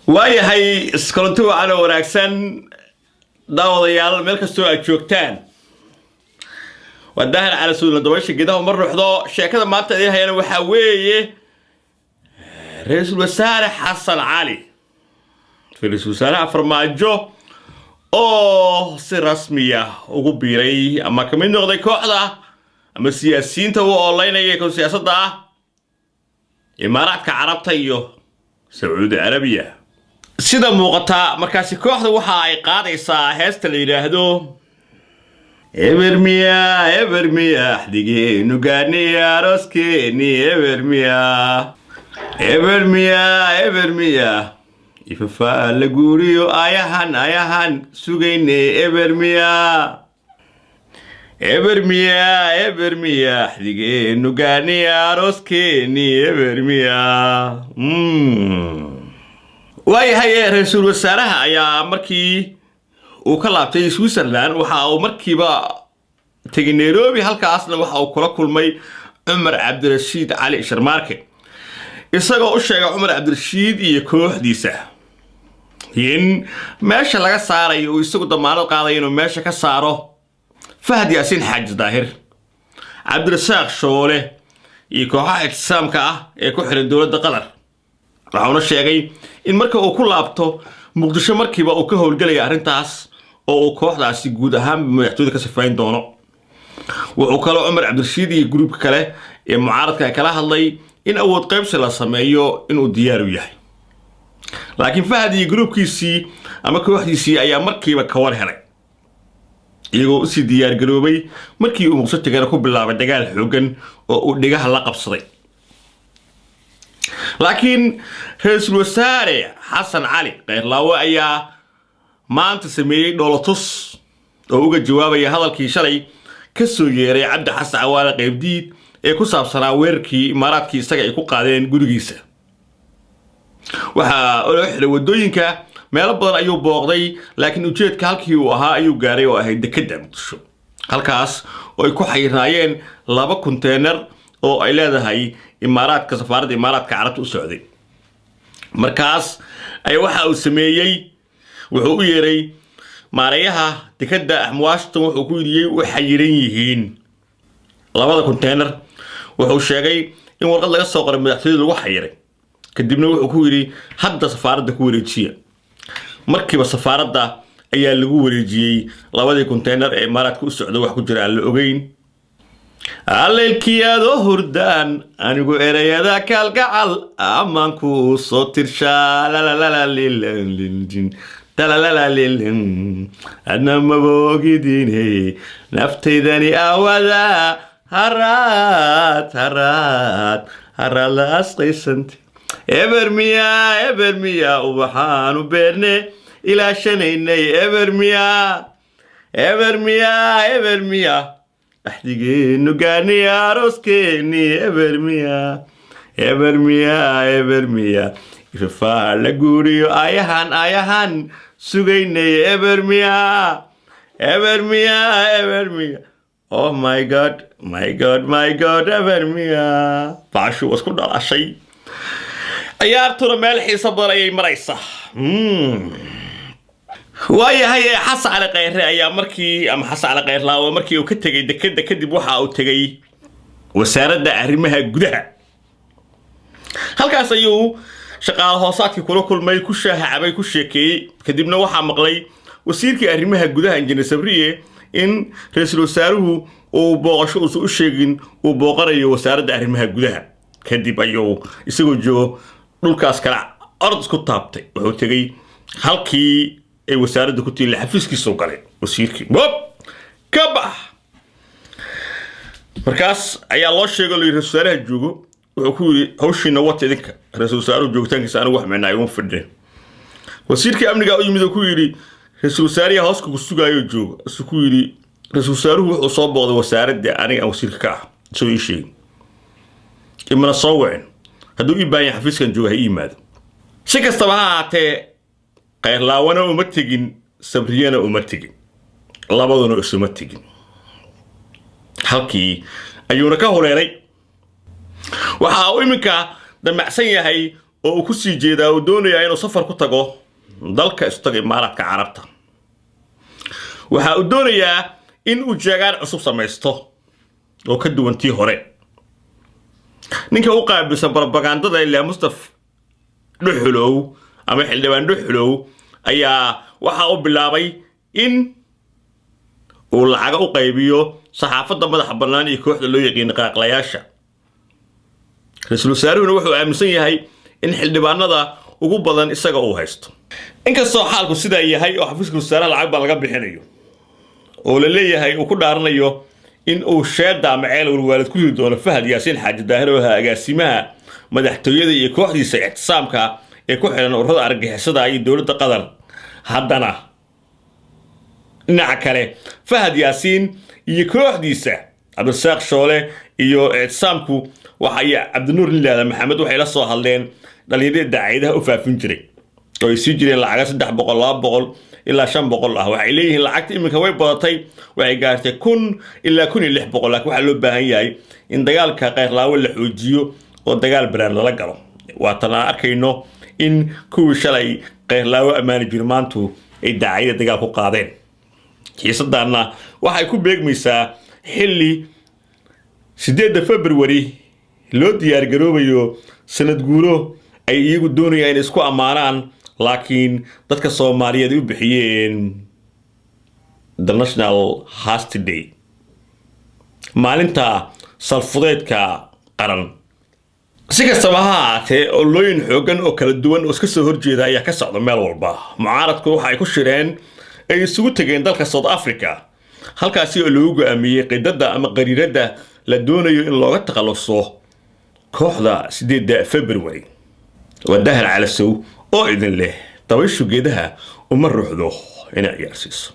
waayahay iskolantu aan wanaagsan daawadayaal meel kastoo aad joogtaan wadahana ala suulan dabaysha gidaha mar ruuxdo sheekada maanta idin hayana waxa weeye Ra'iisul Wasaare Xasan Cali Ra'iisul Wasaare Farmaajo oo si rasmi ah ugu biiray ama kamid noqday kooxda ama siyaasiyiinta oo online ka siyaasadda ah Imaaraadka Carabta iyo Sacuudi Arabiya sida muuqata markaasi kooxda waxa ay qaadaysaa heesta la yiraahdo Evermia xdigeenu gaaniya roskeeni Evermia ifafa la guuriyo ayahan sugayne Evermia xdigeenu gaaniya roskeeni waayahay Ra'iisul Wasaaraha ayaa markii uu ka laabtay Switzerland waxa uu markiiba tagay Nairobi halkaasna waxa uu kula kulmay Umar Abdirashiid Cali Sharmaarke isagoo u sheegay Umar Abdirashiid iyo kooxdiisa in meesha laga saarayo uu isagu damaanad qaaday inuu meesha ka saaro Fahad Yaasin Xaaji Daahir Cabdirasaaq Shoole iyo kooxaha ixtisaamka ah ee ku xiran dawladda Qatar waxaana sheegay in marka uu ku laabto Muqdisho markiiba uu ka howlgalay arrintaas oo uu kooxdaasi guud ahaan madaxtooyada ka safayn doono wuxuu kale Umar Abdirashiid iyo group kale ee mucaaradka kala hadlay in awood qaybsi la sameeyo inuu diyaar u yahay laakiin Fahad iyo groupkiisii ama kooxdiisii ayaa markiiba ka war helay iyagoo si diyaar garoobay markii uu Muqdisho tagay ku bilaabay dagaal xooggan oo uu dhigaha la qabsaday laakiin Ra'iisul Wasaare Xasan Cali Qeyrlaawe ayaa maanta sameeyay dhoolatus oo uga jawaabaya hadalkii shalay ka soo yeeray Cabdi Xasan Cawaale Qaybdiid ee ku saabsanaa weerarkii Imaaraadkii isaga ay ku qaadeen gurigiisa waxa uu xilay wadooyinka meelo badan ayuu booqday laakiin ujeedka halkii uu ahaa ayuu gaaray oo ahayd dekedda Muqdisho halkaas oo ay ku xayiraayeen 2 container oo ay leedahay Imaaraadka safaaradda Imaaraadka Carabta u socday markaas ay waxa uu sameeyay wuxuu u yeeray maareeyaha dekedda Washington wuxuu ku yidhi waxa yiran yihiin 2 container wuxuu sheegay in warqad laga soo qoray madaxtooyada lagu xayiray kadibna wuxuu ku yidhi hadda safaaradda ku wareejiya markiiba safaaradda ayaa lagu wareejiyay 2 container ee Imaaraadka u socday wax ku jira aan la ogeyn Aleelkiyaado hurdaan anigu erayada kalgacal amaanku soo tirshaa la adna maboogidine naftaydani awada haraad la asqaysante Evermia ubaxaanu beerne ilaashanaynay Evermia أحدقين نقاني أروسكيني Evermia إففا لقوريو آيهان سوغيني Evermia Oh my God Evermia باشو واسكو دار عشي أيارتو مالحي صبر أي مريسة waayahay Xasan Cali Khayre ayaa markii ama Xasan Cali Khayre markii uu ka tagay dekedda kadib waxa uu tagay wasaaradda arrimaha gudaha halkaas ayuu shaqaale hoosaadkii kula kulmay ku shaacabay ku sheekeeyay kadibna waxa maqlay wasiirkii arrimaha gudaha Injineer Sabriye in Ra'iisul Wasaaruhu uu booqasho u sheegin uu booqanayo wasaaradda arrimaha gudaha kadib ayuu isagoo joogo dhulkaas kala orod isku taabtay wuxuu tagay halkii ay wasaaradda ku tiilay xafiiskiisa u galay wasiirkii kabax markaas ayaa loo sheegay Ra'iisul Wasaaraha joogo wuxuu ku yiri hawshiina wata idinka Ra'iisul Wasaaruhu joogtaankiisa anigu wax meenay uma fadhiyo wasiirkii amniga u yimid oo ku yiri Ra'iisul Wasaaraha hoos ku sugaayo joogo isku ku yiri Ra'iisul Wasaaruhu wuxuu soo booqday wasaaradda aniga wasiirka ka ah soo ii sheegay imana soo wacin hadduu ii baahan xafiiskan joogo ha yimaado si kastaba ha ahaatee Qeyrlaawana uma tegin Sabriyana uma tegin labaduna isuma tegin halkii ayuuna ka horeeray waxa uu iminka damacsan yahay oo uu ku sii jeedaa uu doonayaa inuu safar ku tago dalka istaga imaaraadka carabta waxa uu doonayaa in uu jeegaan cusub samaysto oo ka duwan tii hore ninka u qaabilsan propagandada ilaa Mustaf Dhuxulow ama xildhibaan Dhuxulow ayaa waxa uu bilaabay in uu lacag u qaybiyo saxaafadda madaxa bannaan iyo kooxda loo yaqaan qaaqlayaasha ra'iisul wasaaruhuna wuxuu aaminsan yahay in xildhibaanada ugu badan isaga uu haysto inkastoo xaalku sidaa yahay oo xafiiska wasaaraha lacag baa laga bixinayo oo la leeyahay uu ku dhaaranayo in uu sheeda ama ceel walwaalid ku yiri doono Fahad Yaasiin Xaaji Daahir oo agaasimaha madaxtooyada iyo kooxdiisa ixtisaamka ee ku xiran ururada argagixisada iyo dawladda Qatar haddana dhinaca kale Fahad Yaasiin iyo kooxdiisa Cabdirasaaq Shoole iyo ixtisaamku waxay Cabdinuur Lilaada Maxamed waxay la soo hadleen dhalinyarada daacadaha u faafin jiray oo ay sii jireen lacag 300 200 ilaa 500 ah waxay leeyihiin lacagta iminka way badatay waxay gaartay 1000 ilaa 1600 laakiin waxa loo baahan yahay in dagaalka qeyrlaawo la xoojiyo oo dagaal baraar lala galo waatan arkayno in kuwii shalay qeyrlaawo amaani jirmaantu ay daacada dagaal ku qaadeen xiisadana waxay ku beegmaysaa xilli 8 February loo diyaar garoobayo sanad guuro ay iyagu doonayaan in isku amaanaan laakiin dadka Soomaaliyeed u bixiyeen the National Hasti Day maalinta salfudeedka qaran si kastaba ha ahaatee olooyin xoogan oo kala duwan oo iska soo horjeeda ayaa ka socda meel walba mucaaradku waxay ku shireen ay isugu tageen dalka South Africa halkaasi oo lagu go'aamiyay qidada ama qariirada la doonayo in looga takhaluso kooxda 8 February wadahar calasow oo idin leh dabayshu geedaha uma ruuxdo inay ciyaarsiiso